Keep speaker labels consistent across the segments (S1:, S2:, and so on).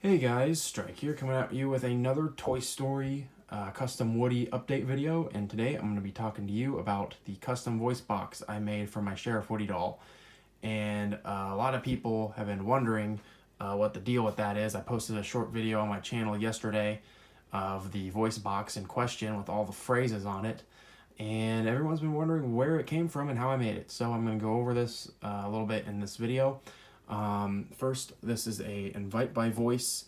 S1: Hey guys, Strike here, coming at you with another Toy Story custom Woody update video, and today I'm going to be talking to you about the custom voice box I made for my Sheriff Woody doll. And a lot of people have been wondering what the deal with that is. I posted a short video on my channel yesterday of the voice box in question with all the phrases on it, and everyone's been wondering where it came from and how I made it. So I'm going to go over this a little bit in this video. First, this is a Invite by Voice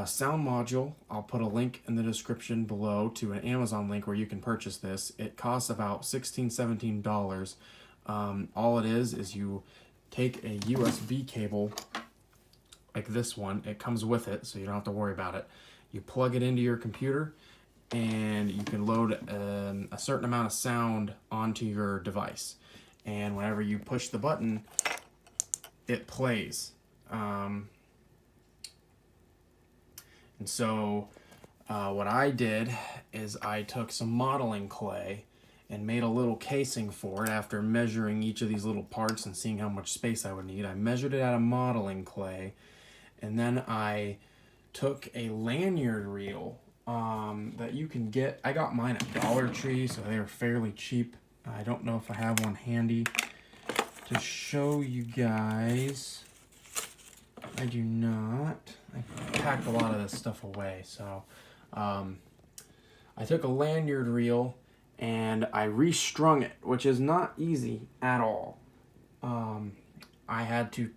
S1: sound module. I'll put a link in the description below to an Amazon link where you can purchase this. It costs about $16-17. All it is you take a USB cable like this one. It comes with it, so you don't have to worry about it. You plug it into your computer, and you can load a certain amount of sound onto your device. And whenever you push the button, it plays. And so what I did is I took some modeling clay and made a little casing for it after measuring each of these little parts and seeing how much space I would need. I measured it out of modeling clay, and then I took a lanyard reel that you can get. I got mine at Dollar Tree, so they were fairly cheap. I don't know if I have one handy to show you guys. I do not. I packed a lot of this stuff away, so I took a lanyard reel and I restrung it, which is not easy at all. I had to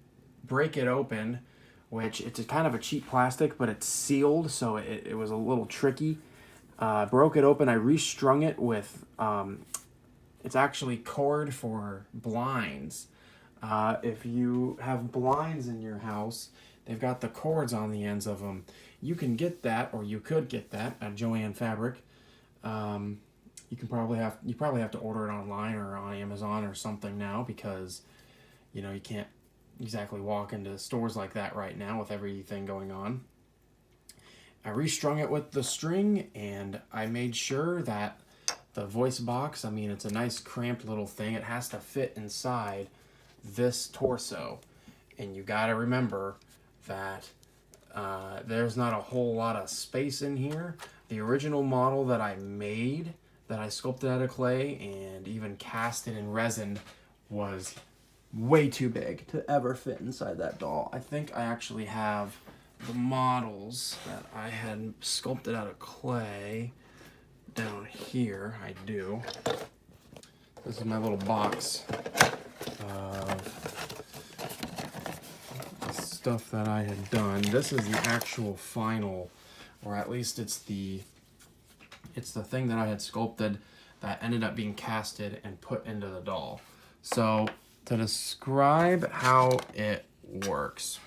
S1: break it open, which it's a kind of a cheap plastic, but it's sealed, so it was a little tricky. Broke it open. I restrung it with it's actually cord for blinds. If you have blinds in your house, they've got the cords on the ends of them. You can get that, or you could get that at Joann Fabric. You probably have to order it online or on Amazon or something now, because you can't exactly walk into stores like that right now with everything going on. I restrung it with the string, and I made sure that the voice box, it's a nice cramped little thing. It has to fit inside this torso, and you got to remember that there's not a whole lot of space in here. The original model that I made, that I sculpted out of clay and even cast it in resin, was way too big to ever fit inside that doll. I think I actually have the models that I had sculpted out of clay down here. I do. This is my little box of stuff that I had done. This is the actual final, or at least it's the thing that I had sculpted that ended up being casted and put into the doll. So to describe how it works,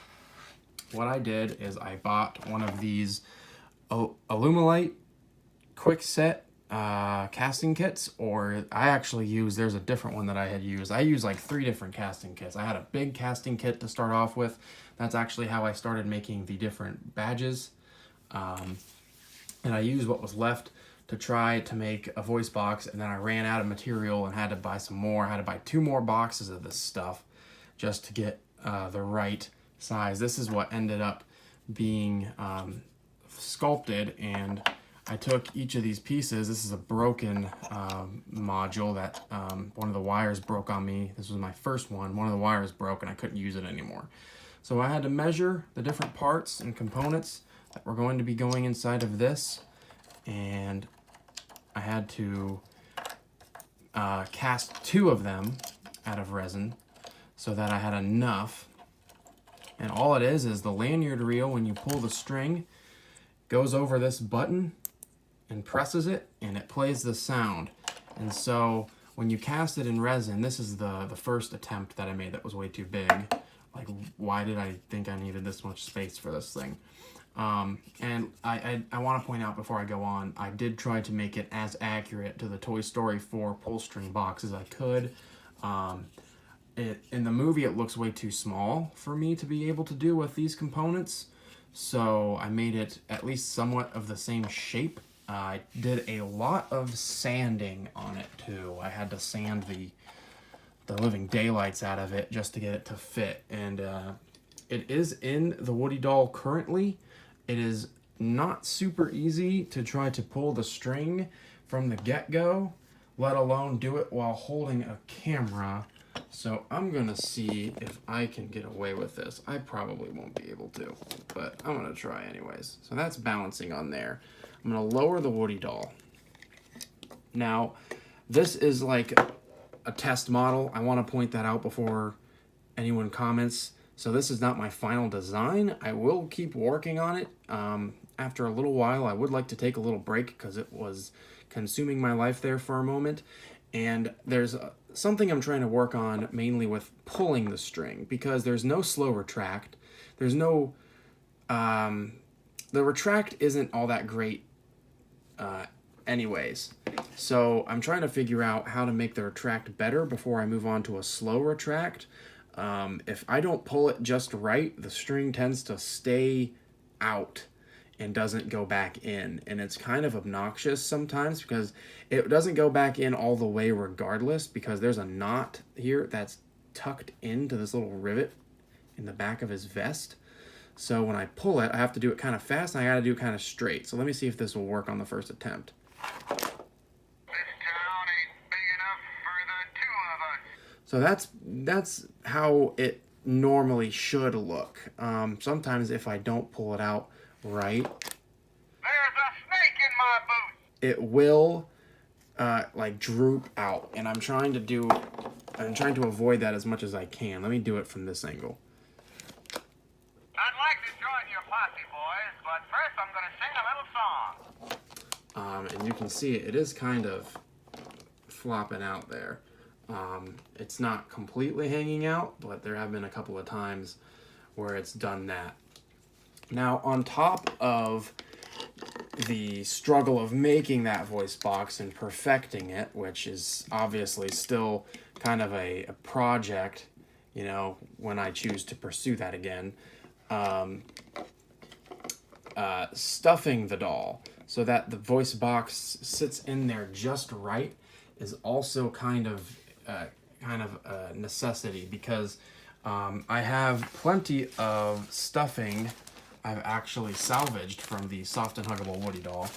S1: what I did is I bought one of these Alumilite quick set casting kits, or I actually used, there's a different one that I had used. I used like 3 different casting kits. I had a big casting kit to start off with. That's actually how I started making the different badges. And I used what was left to try to make a voice box, and then I ran out of material and had to buy some more. I had to buy 2 more boxes of this stuff just to get the right size. This is what ended up being sculpted, and I took each of these pieces. This is a broken module that one of the wires broke on me. This was my first one. One of the wires broke and I couldn't use it anymore. So I had to measure the different parts and components that were going to be going inside of this, and I had to cast 2 of them out of resin so that I had enough. And all it is the lanyard reel. When you pull the string, goes over this button and presses it, and it plays the sound. And so when you cast it in resin, this is the first attempt that I made that was way too big. Like, why did I think I needed this much space for this thing? And I want to point out before I go on, I did try to make it as accurate to the Toy Story 4 pull string box as I could. In the movie, it looks way too small for me to be able to do with these components, so I made it at least somewhat of the same shape. I did a lot of sanding on it too. I had to sand the living daylights out of it just to get it to fit. And it is in the Woody doll currently. It is not super easy to try to pull the string from the get-go, let alone do it while holding a camera. So I'm gonna see if I can get away with this. I probably won't be able to, but I'm gonna try anyways. So that's balancing on there. I'm gonna lower the Woody doll. Now, this is like a test model. I wanna point that out before anyone comments. So this is not my final design. I will keep working on it. After a little while, I would like to take a little break because it was consuming my life there for a moment. And there's something I'm trying to work on mainly with pulling the string, because there's no slow retract. There's no, the retract isn't all that great anyways. So I'm trying to figure out how to make the retract better before I move on to a slow retract. If I don't pull it just right, the string tends to stay out and doesn't go back in. And it's kind of obnoxious sometimes because it doesn't go back in all the way regardless, because there's a knot here that's tucked into this little rivet in the back of his vest. So when I pull it, I have to do it kind of fast and I gotta do it kind of straight. So let me see if this will work on the first attempt. So that's how it normally should look. Sometimes if I don't pull it out right,
S2: there's a snake in my boot.
S1: It will like droop out, and I'm trying to avoid that as much as I can. Let me do it from this angle.
S2: I'd like to join your posse, boys, but first I'm gonna sing a little song.
S1: And you can see it is kind of flopping out there. It's not completely hanging out, but there have been a couple of times where it's done that. Now, on top of the struggle of making that voice box and perfecting it, which is obviously still kind of a project, you know, when I choose to pursue that again, stuffing the doll so that the voice box sits in there just right is also kind of a necessity, because I have plenty of stuffing I've actually salvaged from the Soft and Huggable Woody doll,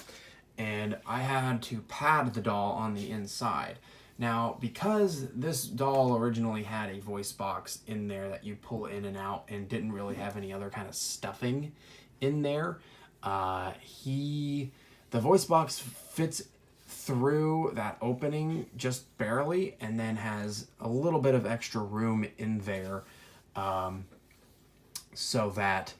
S1: and I had to pad the doll on the inside. Now, because this doll originally had a voice box in there that you pull in and out and didn't really have any other kind of stuffing in there, the voice box fits through that opening just barely, and then has a little bit of extra room in there, so that,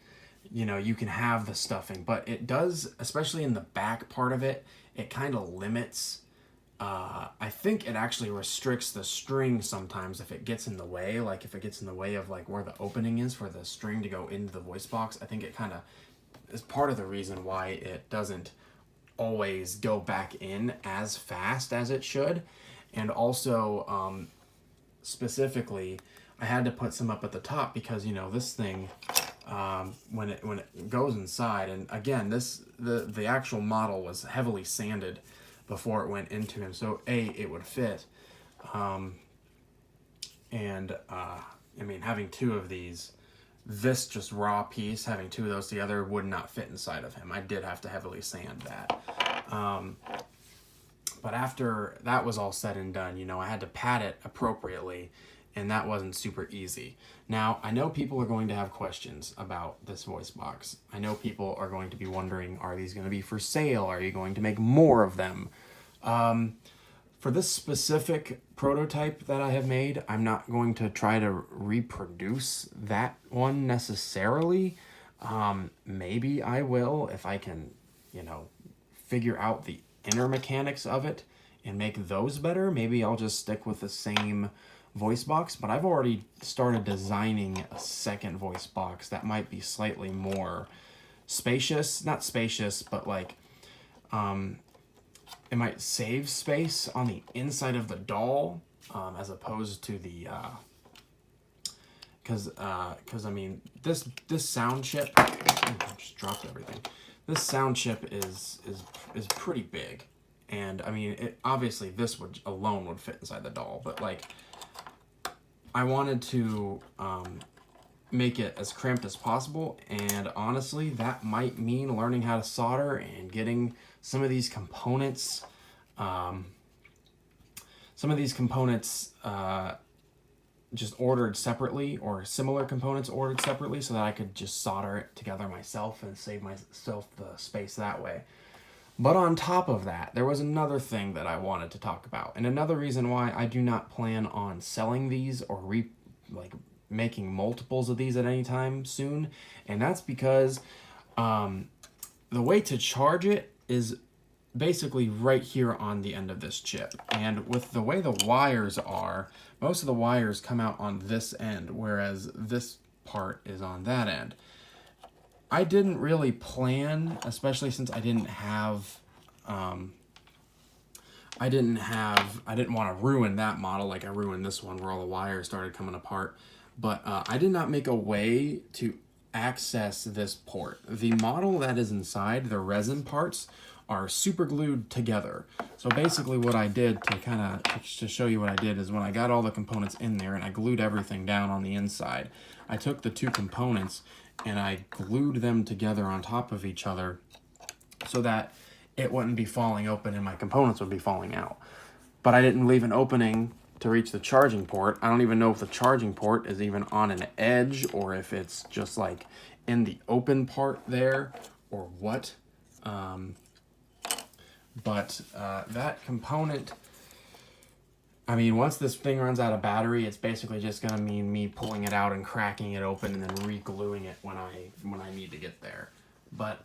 S1: you know, you can have the stuffing. But it does, especially in the back part of it, it kind of limits, I think it actually restricts the string sometimes if it gets in the way, like if it gets in the way of like where the opening is for the string to go into the voice box. I think it kind of is part of the reason why it doesn't always go back in as fast as it should. And also, specifically, I had to put some up at the top because, you know, this thing, when it goes inside, and again, the actual model was heavily sanded before it went into him, so it would fit, and I mean, having two of these, this just raw piece, having two of those together would not fit inside of him. I did have to heavily sand that. But after that was all said and done, you know, I had to pad it appropriately, and that wasn't super easy. Now, I know people are going to have questions about this voice box. I know people are going to be wondering, are these going to be for sale? Are you going to make more of them? For this specific prototype that I have made, I'm not going to try to reproduce that one necessarily. Maybe I will if I can, you know, figure out the inner mechanics of it and make those better. Maybe I'll just stick with the same voice box, but I've already started designing a second voice box that might be slightly more spacious, not spacious, but like, it might save space on the inside of the doll, as opposed to the, cause I mean, this sound chip, I just dropped everything. This sound chip is pretty big, and I mean, obviously this alone would fit inside the doll, but like, I wanted to make it as crimped as possible, and honestly that might mean learning how to solder and getting some of these components just ordered separately, or similar components ordered separately, so that I could just solder it together myself and save myself the space that way. But on top of that, there was another thing that I wanted to talk about, and another reason why I do not plan on selling these or making multiples of these at any time soon, and that's because the way to charge it is basically right here on the end of this chip. And with the way the wires are, most of the wires come out on this end, whereas this part is on that end. I didn't really plan, especially since I didn't want to ruin that model like I ruined this one where all the wires started coming apart. But I did not make a way to access this port. The model that is inside, the resin parts, are super glued together. So basically what I did to show you what I did is when I got all the components in there and I glued everything down on the inside, I took the two components and I glued them together on top of each other so that it wouldn't be falling open and my components would be falling out. But I didn't leave an opening to reach the charging port. I don't even know if the charging port is even on an edge or if it's just like in the open part there or what. But that component, I mean, once this thing runs out of battery, it's basically just gonna mean me pulling it out and cracking it open and then re-gluing it when I need to get there. But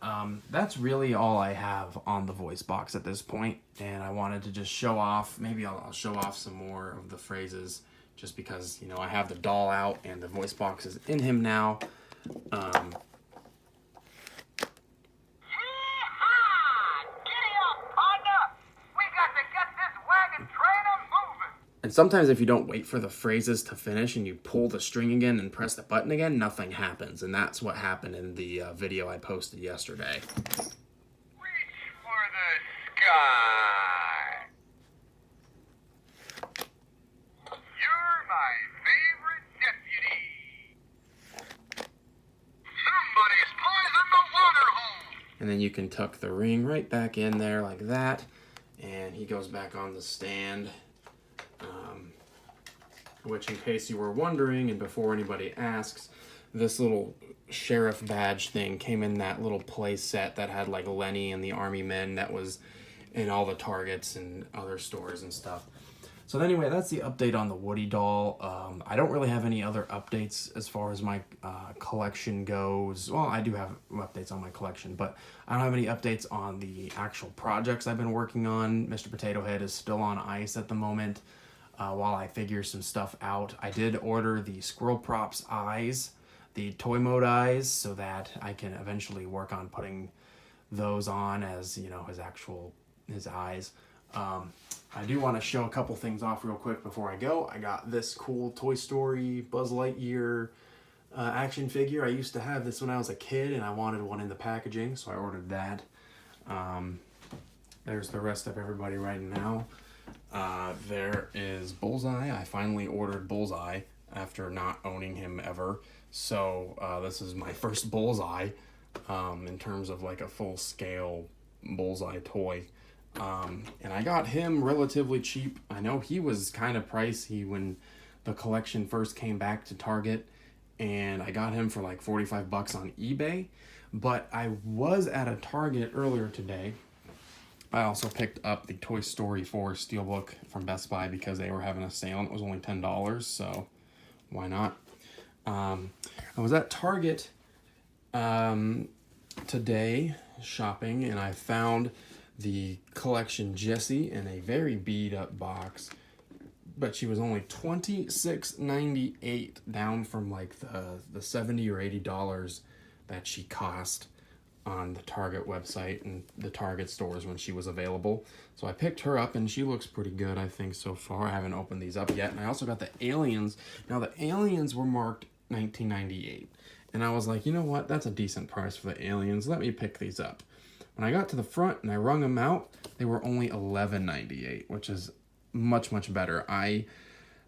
S1: that's really all I have on the voice box at this point, and I wanted to just show off. Maybe I'll show off some more of the phrases, just because, you know, I have the doll out and the voice box is in him now. And sometimes if you don't wait for the phrases to finish and you pull the string again and press the button again, nothing happens. And that's what happened in the video I posted yesterday.
S2: Reach for the sky. You're my favorite deputy. Somebody's poisoned the water hole.
S1: And then you can tuck the ring right back in there like that. And he goes back on the stand. Which, in case you were wondering, and before anybody asks, this little sheriff badge thing came in that little play set that had like Lenny and the Army Men that was in all the Targets and other stores and stuff. So anyway, that's the update on the Woody doll. I don't really have any other updates as far as my collection goes. Well, I do have updates on my collection, but I don't have any updates on the actual projects I've been working on. Mr. Potato Head is still on ice at the moment. While I figure some stuff out. I did order the Squirrel Props eyes, the toy mode eyes, so that I can eventually work on putting those on as, you know, his eyes. I do want to show a couple things off real quick before I go. I got this cool Toy Story Buzz Lightyear action figure. I used to have this when I was a kid and I wanted one in the packaging, so I ordered that. There's the rest of everybody right now. There is Bullseye. I finally ordered Bullseye after not owning him ever. So this is my first Bullseye in terms of like a full-scale Bullseye toy. And I got him relatively cheap. I know he was kind of pricey when the collection first came back to Target, and I got him for like $45 on eBay. But I was at a Target earlier today. I also picked up the Toy Story 4 Steelbook from Best Buy because they were having a sale and it was only $10, so why not? I was at Target today shopping, and I found the Collection Jessie in a very beat up box, but she was only $26.98, down from like the $70 or $80 that she cost on the Target website and the Target stores when she was available. So I picked her up, and she looks pretty good, I think, so far. I haven't opened these up yet. And I also got the Aliens. Now, the Aliens were marked $19.98. And I was like, you know what? That's a decent price for the Aliens. Let me pick these up. When I got to the front and I wrung them out, they were only $11.98, which is much, much better. I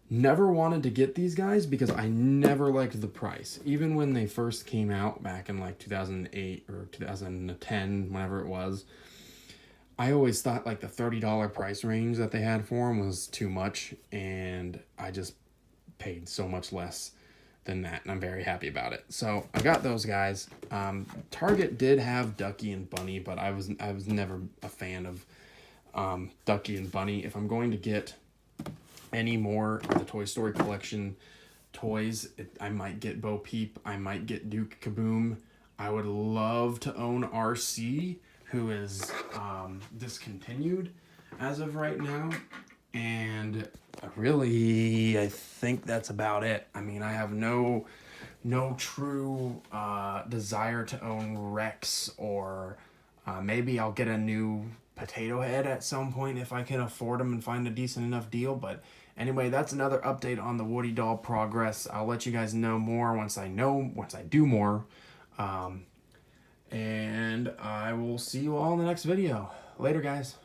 S1: Never wanted to get these guys because I never liked the price. Even when they first came out back in like 2008 or 2010, whenever it was, I always thought like the $30 price range that they had for them was too much, and I just paid so much less than that, and I'm very happy about it. So I got those guys. Target did have Ducky and Bunny, but I was never a fan of Ducky and Bunny. If I'm going to get any more of the Toy Story collection toys, I might get Bo Peep, I might get Duke Kaboom. I would love to own RC, who is discontinued as of right now, and really I think that's about it. I mean, I have no true desire to own Rex, or maybe I'll get a new Potato Head at some point if I can afford them and find a decent enough deal. But anyway, that's another update on the Woody doll progress. I'll let you guys know more once I do more. And I will see you all in the next video. Later, guys.